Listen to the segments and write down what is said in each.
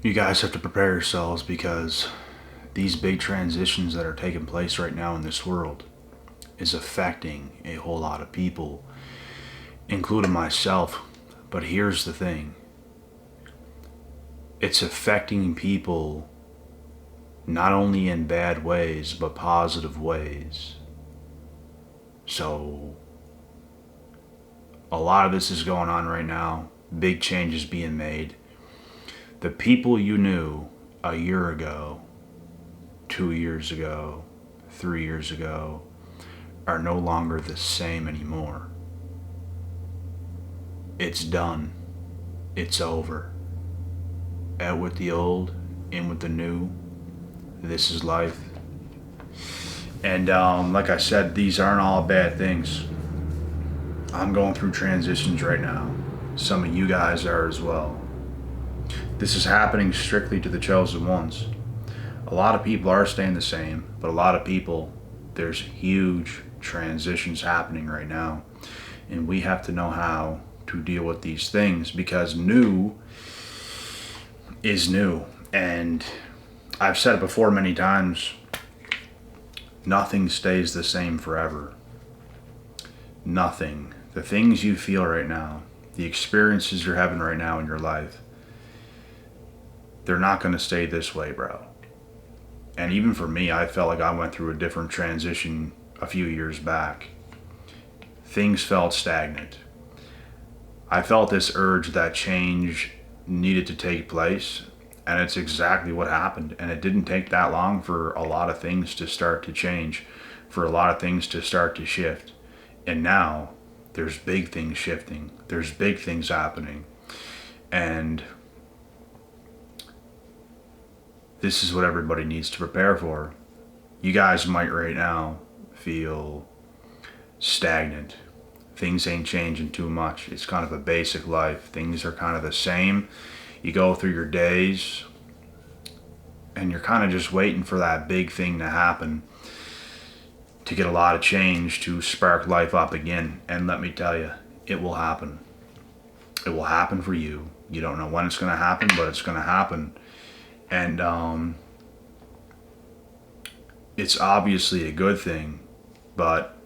You guys have to prepare yourselves because these big transitions that are taking place right now in this world is affecting a whole lot of people, including myself. But here's the thing, it's affecting people not only in bad ways but positive ways. So a lot of this is going on right now, big changes being made. The people you knew a year ago, 2 years ago, 3 years ago are no longer the same anymore. It's done. It's over. Out with the old, in with the new. This is life. And like I said, these aren't all bad things. I'm going through transitions right now. Some of you guys are as well. This is happening strictly to the chosen ones. A lot of people are staying the same, but a lot of people, there's huge transitions happening right now. And we have to know how to deal with these things because new is new. And I've said it before many times, nothing stays the same forever. Nothing. The things you feel right now, the experiences you're having right now in your life, they're not going to stay this way, bro. And even for me, I felt like I went through a different transition a few years back. Things felt stagnant. I felt this urge that change needed to take place, and it's exactly what happened. And it didn't take that long for a lot of things to start to change, for a lot of things to start to shift. And now there's big things shifting. There's big things happening. And this is what everybody needs to prepare for. You guys might right now feel stagnant. Things ain't changing too much. It's kind of a basic life. Things are kind of the same. You go through your days and you're kind of just waiting for that big thing to happen to get a lot of change to spark life up again. And let me tell you, it will happen. It will happen for you. You don't know when it's going to happen, but it's going to happen. And it's obviously a good thing, but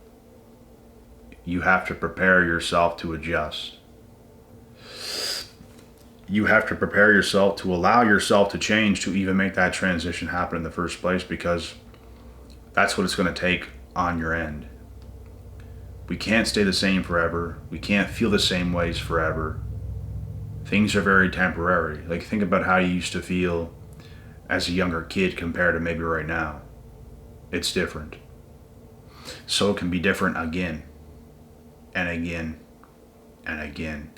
you have to prepare yourself to adjust. You have to prepare yourself to allow yourself to change to even make that transition happen in the first place, because that's what it's going to take on your end. We can't stay the same forever. We can't feel the same ways forever. Things are very temporary. Like, think about how you used to feel as a younger kid compared to maybe right now. It's different. So it can be different again and again and again.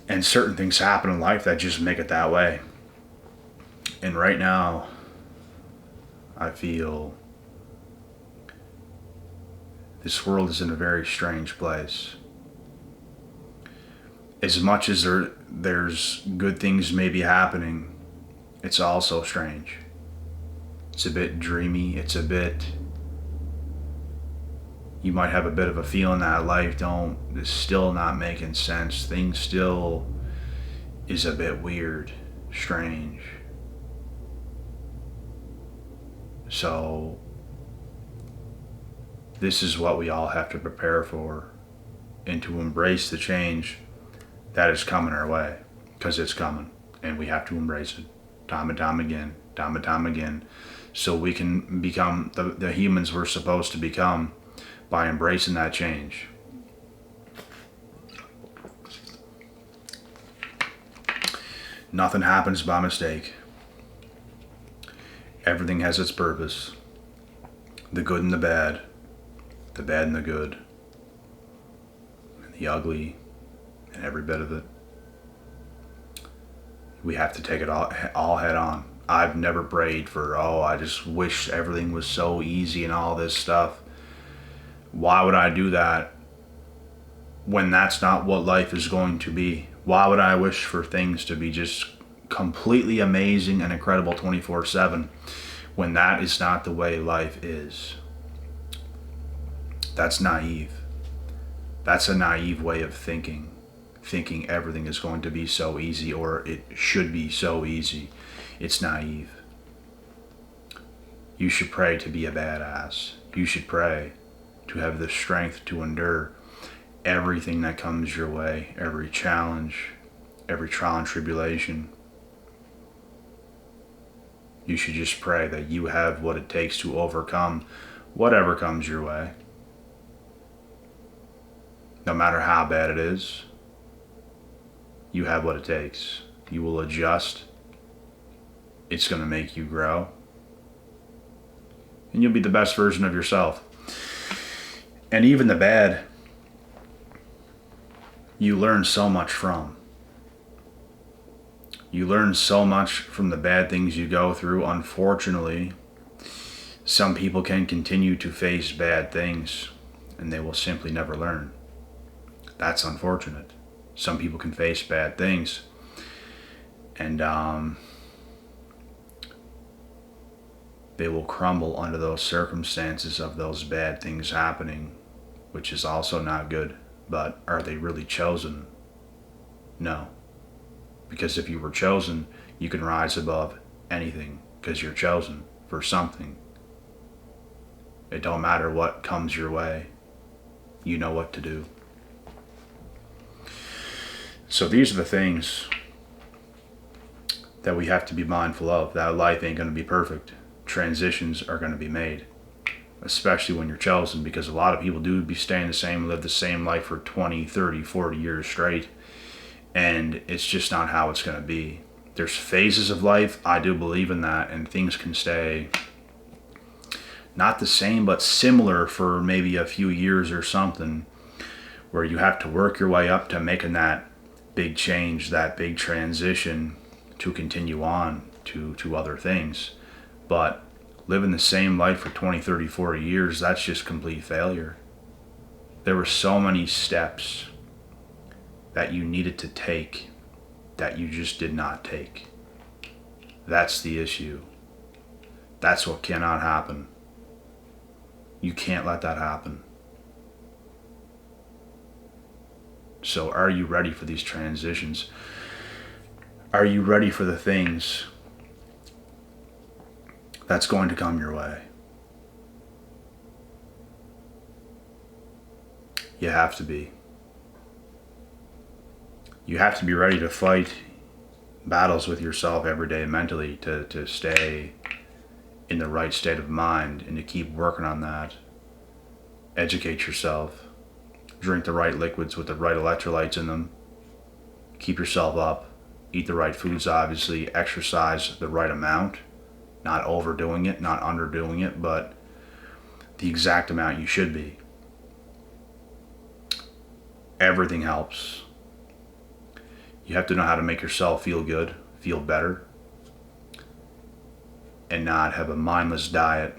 And certain things happen in life that just make it that way. And right now, I feel this world is in a very strange place. As much as there's good things maybe happening, it's also strange. It's a bit dreamy. It's a bit, you might have a bit of a feeling that life is still not making sense. Things still is a bit weird, strange. So this is what we all have to prepare for, and to embrace the change that is coming our way, because it's coming, and we have to embrace it time and time again, so we can become the humans we're supposed to become by embracing that change. Nothing happens by mistake. Everything has its purpose. The good and the bad and the good, and the ugly, and every bit of it. We have to take it all head on. I've never prayed for, I just wish everything was so easy and all this stuff. Why would I do that when that's not what life is going to be? Why would I wish for things to be just completely amazing and incredible 24/7 when that is not the way life is? That's naive. That's a naive way of thinking. thinking everything is going to be so easy, or it should be so easy. It's naive. You should pray to be a badass. You should pray to have the strength to endure everything that comes your way, every challenge, every trial and tribulation. You should just pray that you have what it takes to overcome whatever comes your way. No matter how bad it is, you have what it takes. You will adjust. It's going to make you grow. And you'll be the best version of yourself. And even the bad, you learn so much from. You learn so much from the bad things you go through. Unfortunately, some people can continue to face bad things and they will simply never learn. That's unfortunate. Some people can face bad things and they will crumble under those circumstances of those bad things happening, which is also not good. But are they really chosen? No. Because if you were chosen, you can rise above anything because you're chosen for something. It don't matter what comes your way. You know what to do. So these are the things that we have to be mindful of. That life ain't going to be perfect. Transitions are going to be made, especially when you're chosen, because a lot of people do be staying the same, live the same life for 20, 30, 40 years straight, and it's just not how it's going to be. There's phases of life, I do believe in that, and things can stay not the same but similar for maybe a few years or something, where you have to work your way up to making that big change, that big transition to continue on to other things. But living the same life for 20, 30, 40 years, that's just complete failure. There were so many steps that you needed to take that you just did not take. That's the issue. That's what cannot happen. You can't let that happen. So are you ready for these transitions? Are you ready for the things that's going to come your way? You have to be. You have to be ready to fight battles with yourself every day mentally to stay in the right state of mind and to keep working on that. Educate yourself. Drink the right liquids with the right electrolytes in them. Keep yourself up. Eat the right foods, obviously. Exercise the right amount. Not overdoing it, not underdoing it, but the exact amount you should be. Everything helps. You have to know how to make yourself feel good, feel better, and not have a mindless diet,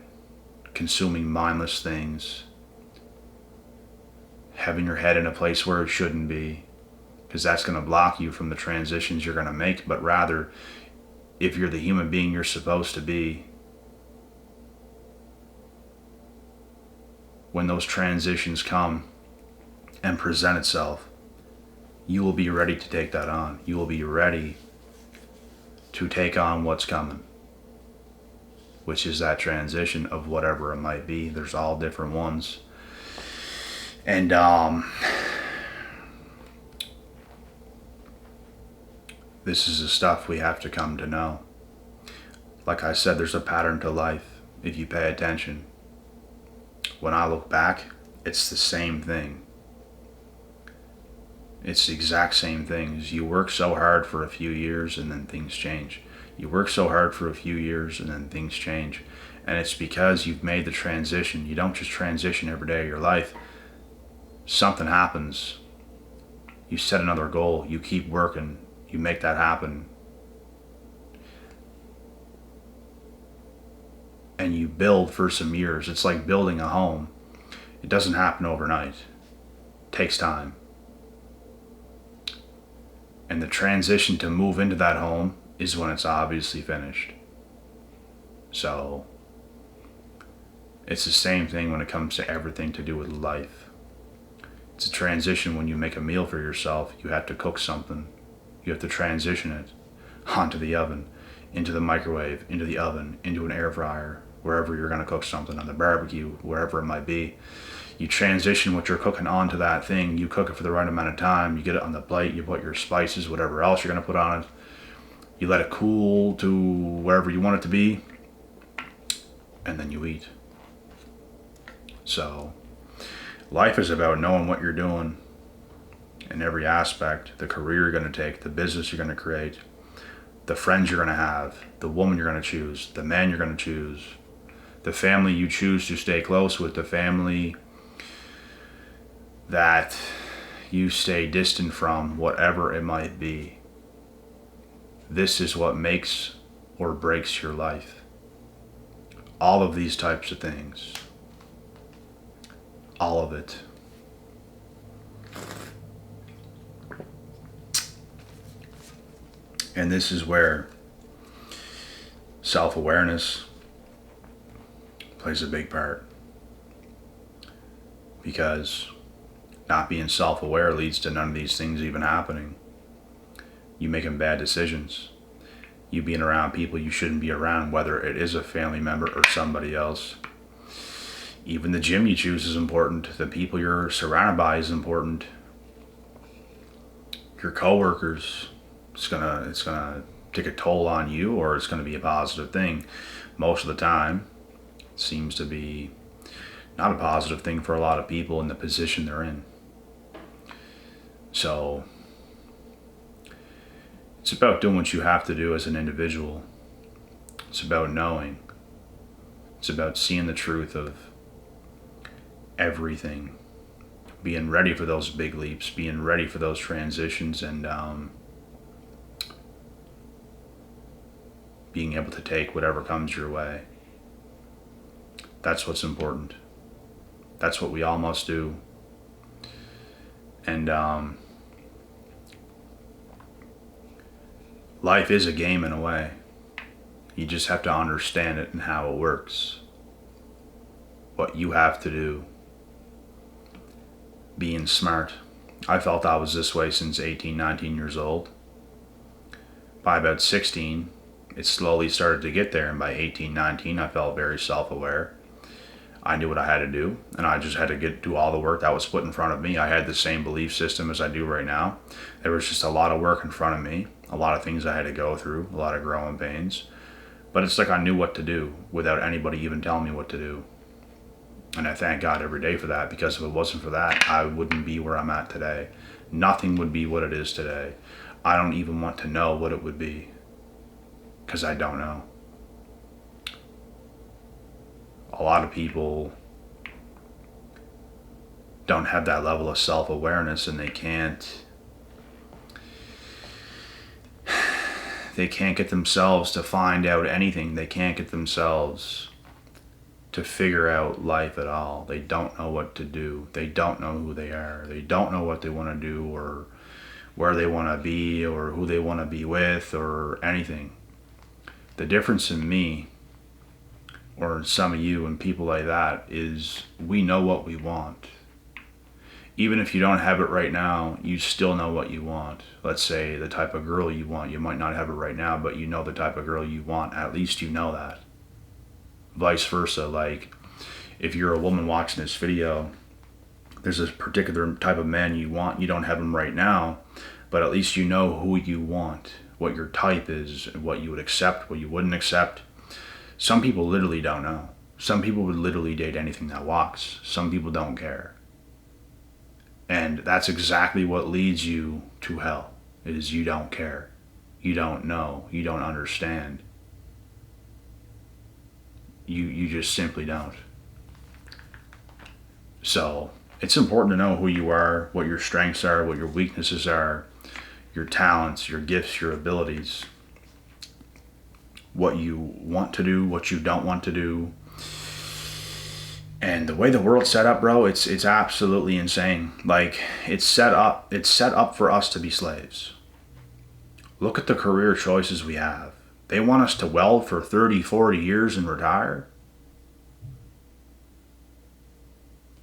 consuming mindless things, having your head in a place where it shouldn't be, because that's going to block you from the transitions you're going to make. But rather, if you're the human being you're supposed to be, when those transitions come and present itself, you will be ready to take that on. You will be ready to take on what's coming, which is that transition of whatever it might be. There's all different ones. And this is the stuff we have to come to know. Like I said, there's a pattern to life if you pay attention. When I look back, it's the same thing. It's the exact same things. You work so hard for a few years and then things change. You work so hard for a few years and then things change. And it's because you've made the transition. You don't just transition every day of your life. Something happens. You set another goal. You keep working. You make that happen. And you build for some years. It's like building a home. It doesn't happen overnight. It takes time. And the transition to move into that home is when it's obviously finished. So it's the same thing when it comes to everything to do with life. It's a transition. When you make a meal for yourself, you have to cook something. You have to transition it onto the oven, into the microwave, into the oven, into an air fryer, wherever you're going to cook something, on the barbecue, wherever it might be. You transition what you're cooking onto that thing. You cook it for the right amount of time. You get it on the plate. You put your spices, whatever else you're going to put on it. You let it cool to wherever you want it to be, and then you eat. So life is about knowing what you're doing in every aspect. The career you're going to take, the business you're going to create, the friends you're going to have, the woman you're going to choose, the man you're going to choose, the family you choose to stay close with, the family that you stay distant from, whatever it might be. This is what makes or breaks your life. All of these types of things. All of it. And this is where self-awareness plays a big part. Because not being self-aware leads to none of these things even happening. You making bad decisions. You being around people you shouldn't be around, whether it is a family member or somebody else. Even the gym you choose is important. The people you're surrounded by is important. Your coworkers, it's gonna take a toll on you, or it's gonna be a positive thing. Most of the time, it seems to be not a positive thing for a lot of people in the position they're in. So it's about doing what you have to do as an individual. It's about knowing. It's about seeing the truth of everything. Being ready for those big leaps, being ready for those transitions, and being able to take whatever comes your way. That's what's important. That's what we all must do. And life is a game in a way. You just have to understand it and how it works. What you have to do. Being smart. I felt I was this way since 18, 19 years old. By about 16, it slowly started to get there. And by 18, 19, I felt very self-aware. I knew what I had to do, and I just had to do all the work that was put in front of me. I had the same belief system as I do right now. There was just a lot of work in front of me, a lot of things I had to go through, a lot of growing pains. But it's like I knew what to do without anybody even telling me what to do. And I thank God every day for that, because if it wasn't for that, I wouldn't be where I'm at today. Nothing would be what it is today. I don't even want to know what it would be, because I don't know. A lot of people don't have that level of self-awareness, and they can't get themselves to find out anything. They can't get themselves to figure out life at all. They don't know what to do. They don't know who they are. They don't know what they want to do, or where they want to be, or who they want to be with, or anything. The difference in me, or some of you and people like that, is we know what we want. Even if you don't have it right now, you still know what you want. Let's say the type of girl you want. You might not have it right now, but you know the type of girl you want. At least you know that. Vice versa. Like, if you're a woman watching this video, there's a particular type of man you want. You don't have him right now, but at least you know who you want, what your type is, and what you would accept, what you wouldn't accept. Some people literally don't know. Some people would literally date anything that walks. Some people don't care. And that's exactly what leads you to hell, is you don't care. You don't know. You don't understand. You just simply don't. So it's important to know who you are, what your strengths are, what your weaknesses are, your talents, your gifts, your abilities, what you want to do, what you don't want to do. And the way the world's set up, bro, it's absolutely insane. Like, it's set up for us to be slaves. Look at the career choices we have. They want us to weld for 30, 40 years and retire?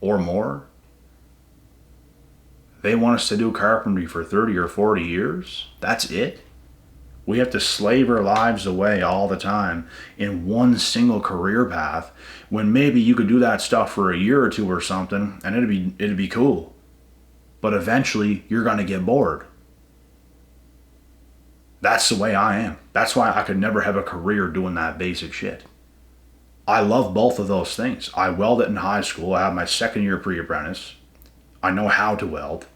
Or more? They want us to do carpentry for 30 or 40 years. That's it. We have to slave our lives away all the time in one single career path, when maybe you could do that stuff for a year or two or something and it'd be cool. But eventually you're going to get bored. That's the way I am. That's why I could never have a career doing that basic shit. I love both of those things. I welded in high school. I had my second year pre-apprentice. I know how to weld.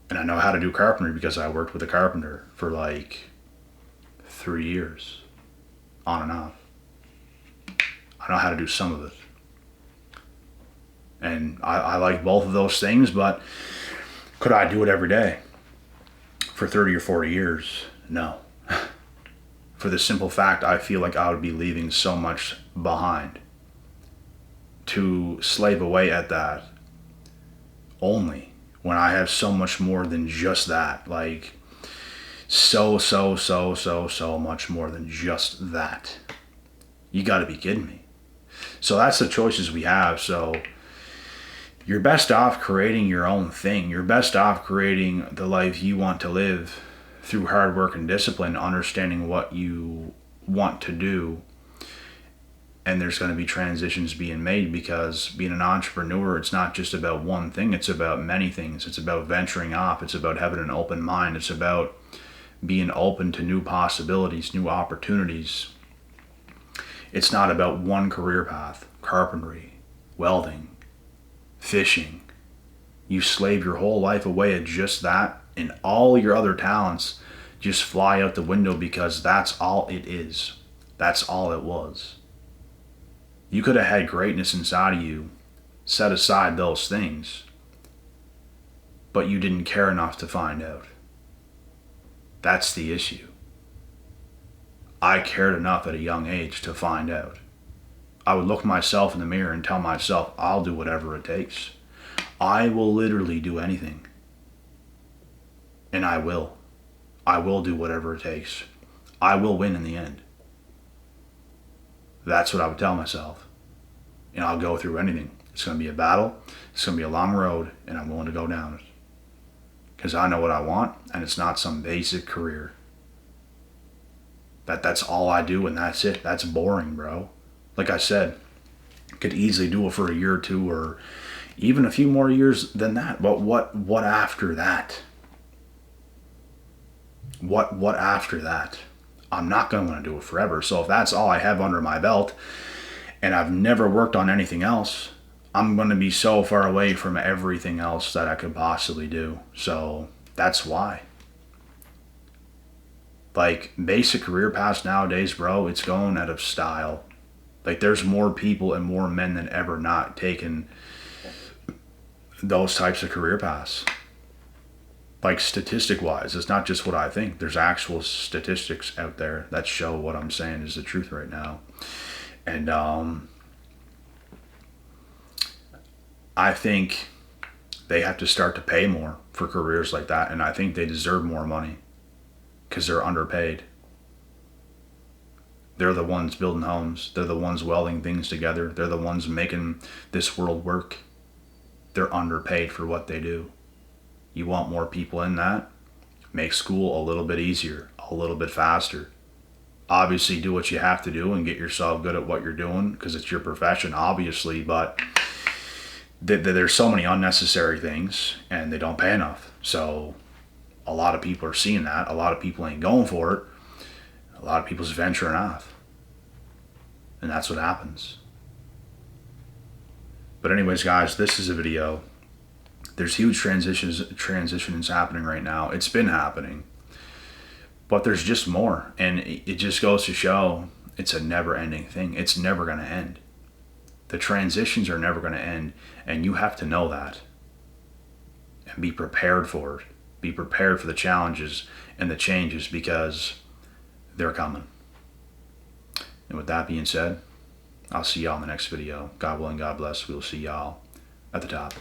And I know how to do carpentry because I worked with a carpenter for like 3 years, on and off. I know how to do some of it. And I like both of those things, but could I do it every day for 30 or 40 years? No. For the simple fact, I feel like I would be leaving so much behind to slave away at that only, when I have so much more than just that. Like, so much more than just that. You gotta be kidding me. So that's the choices we have. So you're best off creating your own thing. You're best off creating the life you want to live through hard work and discipline, understanding what you want to do. And there's going to be transitions being made, because being an entrepreneur, it's not just about one thing. It's about many things. It's about venturing off. It's about having an open mind. It's about being open to new possibilities, new opportunities. It's not about one career path: carpentry, welding, fishing. You slave your whole life away at just that, and all your other talents just fly out the window, because that's all it is. That's all it was. You could have had greatness inside of you, set aside those things, but you didn't care enough to find out. That's the issue. I cared enough at a young age to find out. I would look myself in the mirror and tell myself, I'll do whatever it takes. I will literally do anything. And I will. I will do whatever it takes. I will win in the end. That's what I would tell myself. And I'll go through anything. It's going to be a battle. It's going to be a long road, and I'm willing to go down it. Because I know what I want, and it's not some basic career. That's all I do, and that's it. That's boring, bro. Like I said, I could easily do it for a year or two, or even a few more years than that. But what after that? What after that? I'm not going to want to do it forever. So if that's all I have under my belt, and I've never worked on anything else, I'm going to be so far away from everything else that I could possibly do. So that's why. Like, basic career paths nowadays, bro, it's going out of style. Like, there's more people and more men than ever not taking those types of career paths. Like, statistic wise, it's not just what I think. There's actual statistics out there that show what I'm saying is the truth right now. And I think they have to start to pay more for careers like that. And I think they deserve more money, because they're underpaid. They're the ones building homes. They're the ones welding things together. They're the ones making this world work. They're underpaid for what they do. You want more people in that? Make school a little bit easier, a little bit faster. Obviously, do what you have to do and get yourself good at what you're doing, because it's your profession, obviously, but there's so many unnecessary things, and they don't pay enough. So a lot of people are seeing that. A lot of people ain't going for it. A lot of people's venturing off. And that's what happens. But anyways, guys, this is a video. There's huge transitions happening right now. It's been happening. But there's just more. And it just goes to show it's a never-ending thing. It's never going to end. The transitions are never going to end. And you have to know that. And be prepared for it. Be prepared for the challenges and the changes, because they're coming. And with that being said, I'll see y'all in the next video. God willing, God bless. We'll see y'all at the top.